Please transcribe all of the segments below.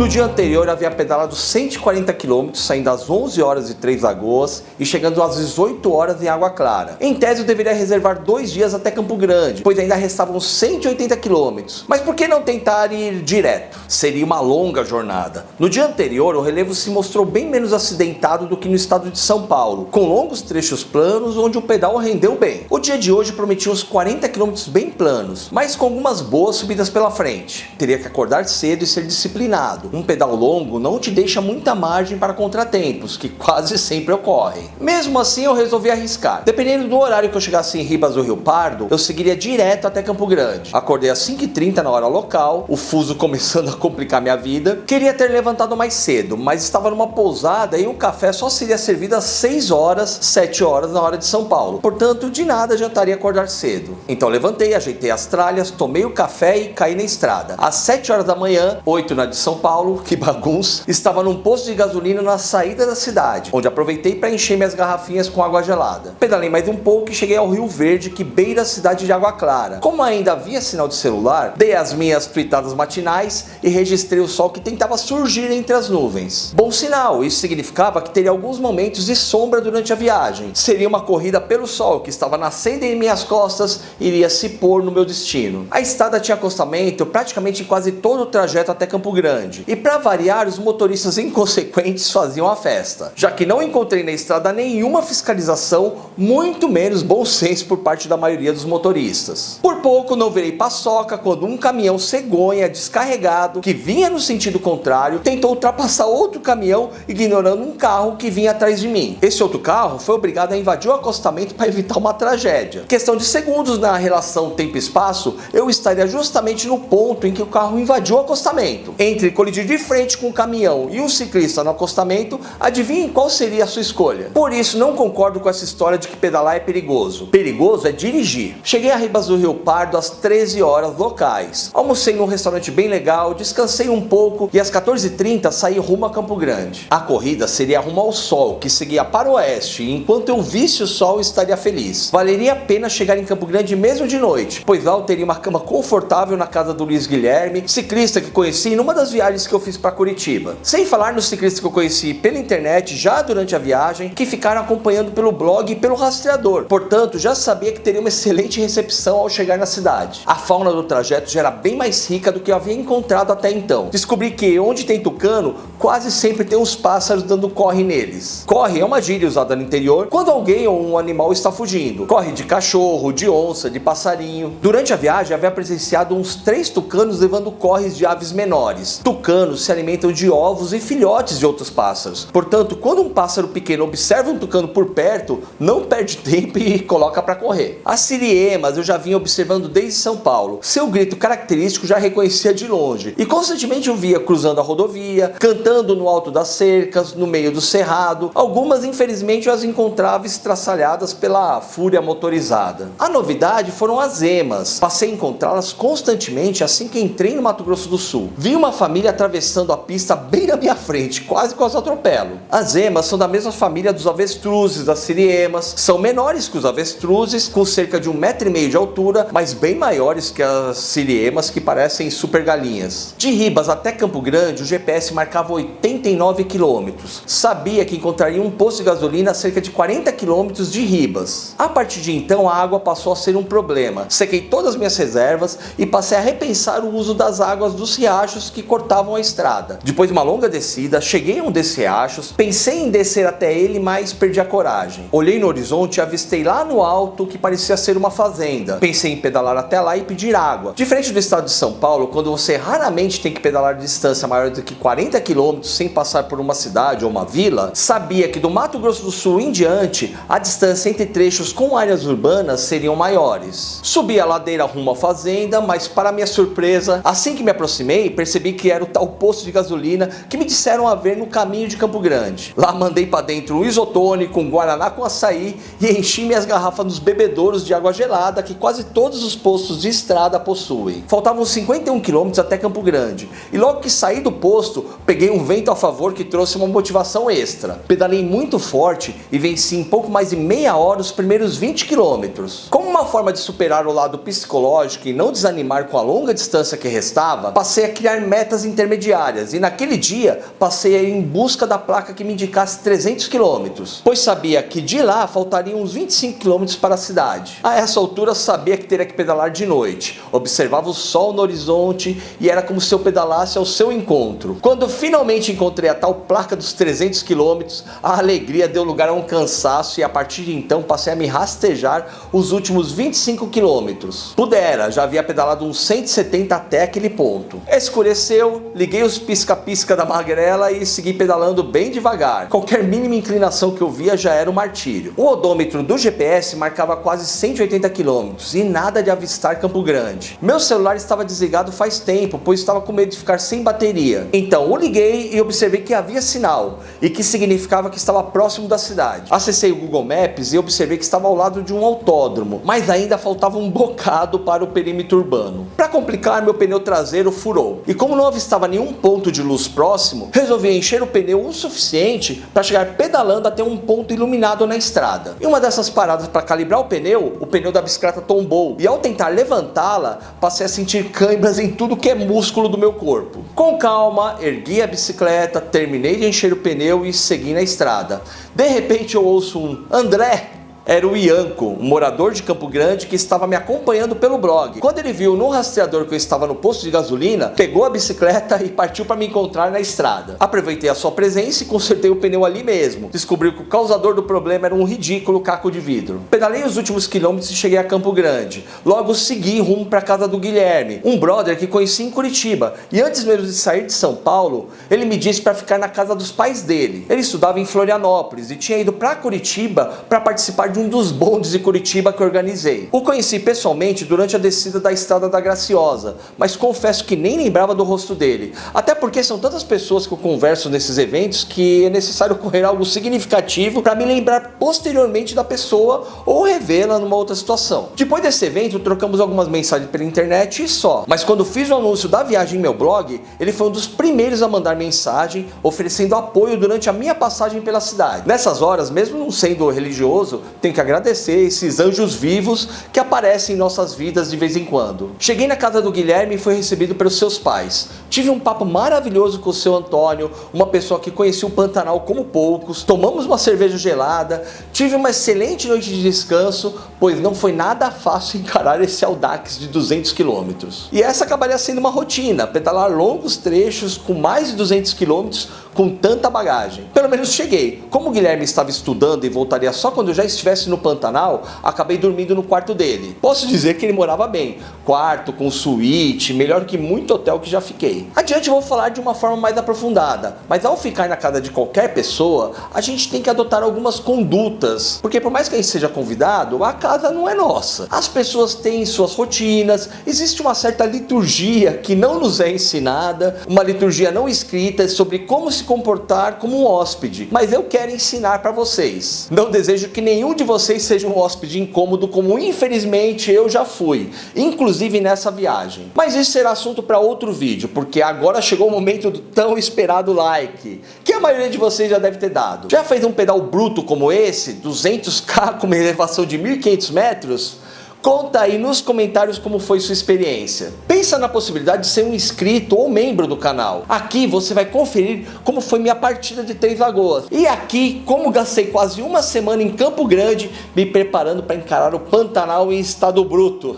No dia anterior havia pedalado 140 km, saindo às 11 horas de Três Lagoas e chegando às 18 horas em Água Clara. Em tese eu deveria reservar 2 dias até Campo Grande, pois ainda restavam 180 km. Mas por que não tentar ir direto? Seria uma longa jornada. No dia anterior o relevo se mostrou bem menos acidentado do que no estado de São Paulo, com longos trechos planos onde o pedal rendeu bem. O dia de hoje prometia uns 40 km bem planos, mas com algumas boas subidas pela frente. Teria que acordar cedo e ser disciplinado. Um pedal longo não te deixa muita margem para contratempos, que quase sempre ocorrem. Mesmo assim eu resolvi arriscar. Dependendo do horário que eu chegasse em Ribas do Rio Pardo, eu seguiria direto até Campo Grande. Acordei às 5h30 na hora local, o fuso começando a complicar minha vida. Queria ter levantado mais cedo, mas estava numa pousada e o café só seria servido às 6 horas, 7 horas na hora de São Paulo. Portanto, de nada adiantaria acordar cedo. Então levantei, ajeitei as tralhas, tomei o café e caí na estrada. Às 7 horas da manhã, 8 na de São Paulo, que bagunça, estava num posto de gasolina na saída da cidade, onde aproveitei para encher minhas garrafinhas com água gelada. Pedalei mais um pouco e cheguei ao Rio Verde, que beira a cidade de Água Clara. Como ainda havia sinal de celular, dei as minhas tweetadas matinais e registrei o sol que tentava surgir entre as nuvens. Bom sinal, isso significava que teria alguns momentos de sombra durante a viagem. Seria uma corrida pelo sol que estava nascendo em minhas costas e iria se pôr no meu destino. A estrada tinha acostamento praticamente em quase todo o trajeto até Campo Grande. E para variar, os motoristas inconsequentes faziam a festa, já que não encontrei na estrada nenhuma fiscalização, muito menos bom senso por parte da maioria dos motoristas. Por pouco não virei paçoca quando um caminhão cegonha descarregado, que vinha no sentido contrário, tentou ultrapassar outro caminhão ignorando um carro que vinha atrás de mim. Esse outro carro foi obrigado a invadir o acostamento para evitar uma tragédia. Questão de segundos na relação tempo e espaço, eu estaria justamente no ponto em que o carro invadiu o acostamento. Entre colidir de frente com o caminhão e um ciclista no acostamento, adivinhem qual seria a sua escolha. Por isso não concordo com essa história de que pedalar é perigoso. Perigoso é dirigir. Cheguei a Ribas do Rio Pardo às 13 horas locais. Almocei num restaurante bem legal, descansei um pouco e às 14h30 saí rumo a Campo Grande. A corrida seria rumo ao sol, que seguia para o oeste, e enquanto eu visse o sol estaria feliz. Valeria a pena chegar em Campo Grande mesmo de noite, pois lá eu teria uma cama confortável na casa do Luiz Guilherme, ciclista que conheci numa das viagens que eu fiz para Curitiba. Sem falar nos ciclistas que eu conheci pela internet já durante a viagem, que ficaram acompanhando pelo blog e pelo rastreador. Portanto, já sabia que teria uma excelente recepção ao chegar na cidade. A fauna do trajeto já era bem mais rica do que eu havia encontrado até então. Descobri que onde tem tucano, quase sempre tem uns pássaros dando corre neles. Corre é uma gíria usada no interior quando alguém ou um animal está fugindo. Corre de cachorro, de onça, de passarinho. Durante a viagem havia presenciado uns 3 tucanos levando corres de aves menores. Tucanos se alimentam de ovos e filhotes de outros pássaros. Portanto, quando um pássaro pequeno observa um tucano por perto, não perde tempo e coloca para correr. As siriemas eu já vinha observando desde São Paulo. Seu grito característico já reconhecia de longe. E constantemente eu via cruzando a rodovia, cantando no alto das cercas, no meio do cerrado. Algumas, infelizmente, eu as encontrava estraçalhadas pela fúria motorizada. A novidade foram as emas. Passei a encontrá-las constantemente assim que entrei no Mato Grosso do Sul. Vi uma família atravessando a pista bem na minha frente, quase que eu as atropelo. As emas são da mesma família dos avestruzes, das siriemas. São menores que os avestruzes, com cerca de 1,5 m de altura, mas bem maiores que as siriemas, que parecem super galinhas. De Ribas até Campo Grande, o GPS marcava 89 km. Sabia que encontraria um posto de gasolina a cerca de 40 km de Ribas. A partir de então, a água passou a ser um problema. Sequei todas as minhas reservas e passei a repensar o uso das águas dos riachos que cortavam a estrada. Depois de uma longa descida, cheguei a um desses riachos, pensei em descer até ele, mas perdi a coragem. Olhei no horizonte e avistei lá no alto o que parecia ser uma fazenda. Pensei em pedalar até lá e pedir água. Diferente do estado de São Paulo, quando você raramente tem que pedalar distância maior do que 40 km sem passar por uma cidade ou uma vila, sabia que do Mato Grosso do Sul em diante, a distância entre trechos com áreas urbanas seriam maiores. Subi a ladeira rumo à fazenda, mas para minha surpresa, assim que me aproximei, percebi que era o tal posto de gasolina que me disseram haver no caminho de Campo Grande. Lá mandei para dentro um isotônico, um guaraná com açaí e enchi minhas garrafas nos bebedouros de água gelada que quase todos os postos de estrada possuem. Faltavam 51 km até Campo Grande e logo que saí do posto, peguei um vento a favor que trouxe uma motivação extra. Pedalei muito forte e venci em pouco mais de meia hora os primeiros 20 km. Como uma forma de superar o lado psicológico e não desanimar com a longa distância que restava, passei a criar metas intermediárias e naquele dia passei a ir em busca da placa que me indicasse 300 km, pois sabia que de lá faltariam uns 25 km para a cidade. A essa altura sabia que teria que pedalar de noite, observava o sol no horizonte e era como se eu pedalasse ao seu encontro. Quando finalmente encontrei a tal placa dos 300 km, a alegria deu lugar a um cansaço e a partir de então passei a me rastejar os últimos 25 km. Pudera, já havia pedalado uns 170 até aquele ponto. Escureceu, liguei os pisca-pisca da magrela e segui pedalando bem devagar. Qualquer mínima inclinação que eu via já era um martírio. O odômetro do GPS marcava quase 180 km e nada de avistar Campo Grande. Meu celular estava desligado faz tempo, pois estava com medo de ficar sem bateria. Então o liguei e observei que havia sinal, e que significava que estava próximo da cidade. Acessei o Google Maps e observei que estava ao lado de um autódromo, mas ainda faltava um bocado para o perímetro urbano. Para complicar, meu pneu traseiro furou, e como não avistava nenhum ponto de luz próximo, resolvi encher o pneu o suficiente para chegar pedalando até um ponto iluminado na estrada. Em uma dessas paradas para calibrar o pneu da bicicleta tombou, e ao tentar levantá-la, passei a sentir câimbras em tudo que é músculo do meu corpo. Com calma, ergui a bicicleta, terminei de encher o pneu e segui na estrada. De repente eu ouço um "André!". Era o Ianco, um morador de Campo Grande que estava me acompanhando pelo blog. Quando ele viu no rastreador que eu estava no posto de gasolina, pegou a bicicleta e partiu para me encontrar na estrada. Aproveitei a sua presença e consertei o pneu ali mesmo. Descobri que o causador do problema era um ridículo caco de vidro. Pedalei os últimos quilômetros e cheguei a Campo Grande. Logo segui rumo para a casa do Guilherme, um brother que conheci em Curitiba. E antes mesmo de sair de São Paulo, ele me disse para ficar na casa dos pais dele. Ele estudava em Florianópolis e tinha ido para Curitiba para participar de um dos bondes de Curitiba que organizei. O conheci pessoalmente durante a descida da Estrada da Graciosa, mas confesso que nem lembrava do rosto dele, até porque são tantas pessoas que eu converso nesses eventos que é necessário ocorrer algo significativo para me lembrar posteriormente da pessoa ou revê-la numa outra situação. Depois desse evento, trocamos algumas mensagens pela internet e só, mas quando fiz o anúncio da viagem em meu blog, ele foi um dos primeiros a mandar mensagem oferecendo apoio durante a minha passagem pela cidade. Nessas horas, mesmo não sendo religioso, tenho que agradecer esses anjos vivos que aparecem em nossas vidas de vez em quando. Cheguei na casa do Guilherme e fui recebido pelos seus pais. Tive um papo maravilhoso com o seu Antônio, uma pessoa que conhecia o Pantanal como poucos. Tomamos uma cerveja gelada, tive uma excelente noite de descanso, pois não foi nada fácil encarar esse Audax de 200 km. E essa acabaria sendo uma rotina, pedalar longos trechos com mais de 200 km com tanta bagagem. Pelo menos cheguei. Como o Guilherme estava estudando e voltaria só quando eu já estivesse no Pantanal, acabei dormindo no quarto dele. Posso dizer que ele morava bem. Quarto com suíte, melhor que muito hotel que já fiquei. Adiante eu vou falar de uma forma mais aprofundada, mas ao ficar na casa de qualquer pessoa, a gente tem que adotar algumas condutas, porque por mais que a gente seja convidado, a casa não é nossa. As pessoas têm suas rotinas, existe uma certa liturgia que não nos é ensinada, uma liturgia não escrita sobre como se comportar como um hóspede, mas eu quero ensinar para vocês. Não desejo que nenhum de vocês seja um hóspede incômodo como infelizmente eu já fui, inclusive nessa viagem. Mas isso será assunto para outro vídeo, porque agora chegou o momento do tão esperado like, que a maioria de vocês já deve ter dado. Já fez um pedal bruto como esse, 200km com uma elevação de 1.500 metros? Conta aí nos comentários como foi sua experiência. Pensa na possibilidade de ser um inscrito ou membro do canal. Aqui você vai conferir como foi minha partida de Três Lagoas. E aqui como gastei quase uma semana em Campo Grande me preparando para encarar o Pantanal em estado bruto.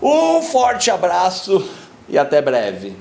Um forte abraço e até breve.